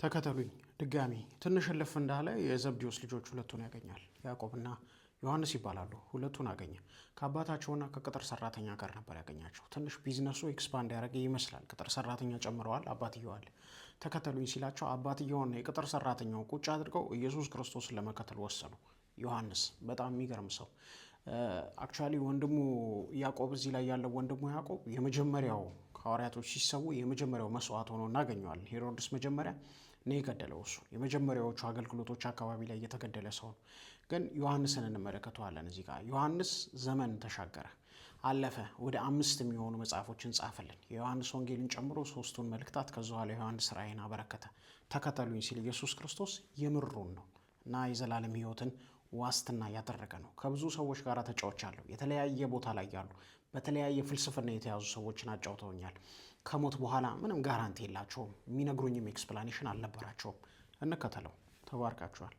ተከተሉኝ ድጋሚ ትንሽ እልፍ እንዳለ የዘብዴዎስ ልጆች ሁለቱን ያገኛል። ያዕቆብና ዮሐንስ ይባላሉ። ሁለቱን አገኘ። ከአባታቸውና ከቅጥር ሰራተኛ ጋር ነበር ያገኛቸው። ትንሽ ቢዝነሱ ኤክስፓንድ ያደረገ ይመስላል። ቅጥር ሰራተኛ ጨምረዋል። አባትየው አለ። ተከተሉኝ ሲላቸው አባትየውና የቅጥር ሰራተኛው ቁጭ አድርገው ኢየሱስ ክርስቶስን ለመከተል ወሰኑ። ዮሐንስ በጣም የሚገርም ሰው። አክቹዋሊ ወንድሙ ያዕቆብ እዚህ ላይ ያለው ወንድሙ ያዕቆብ የመጀመሪያው ሐዋርያቶች ሲሰዉ የመጀመሪያው መስዋዕት ሆኖ እናገኘዋለን። ሄሮድስ መጀመሪያ ነው የገደለው። እሱ የመጀመሪያዎቹ አገልግሎቶች አካባቢ ላይ የተገደለ ሰው ነው። ግን ዮሐንስን እንመለከተዋለን። እዚህ ጋር ዮሐንስ ዘመን ተሻገረ፣ አለፈ። ወደ 5 የሚሆኑ መጽሐፎችን ጻፈልን። የዮሐንስ ወንጌልን ጨምሮ 3ቱን መልእክታት። ከዛ በኋላ ዮሐንስ ራእይን አበረከተ። ተከተሉኝ ሲል ኢየሱስ ክርስቶስ የምሩን ነው እና የዘላለም ሕይወትን ዋስትና ያደረገ ነው። ከብዙ ሰዎች ጋር ተጫውቻለሁ። የተለያየ ቦታ ላይ ያሉ በተለያየ ፍልስፍና የተያዙ ሰዎችን አጫውተውኛል። ከሞት በኋላ ምንም ጋራንቲ የላቸውም። የሚነግሩኝም ኤክስፕላኔሽን አልነበራቸውም። እንከተለው። ተባርካችኋል።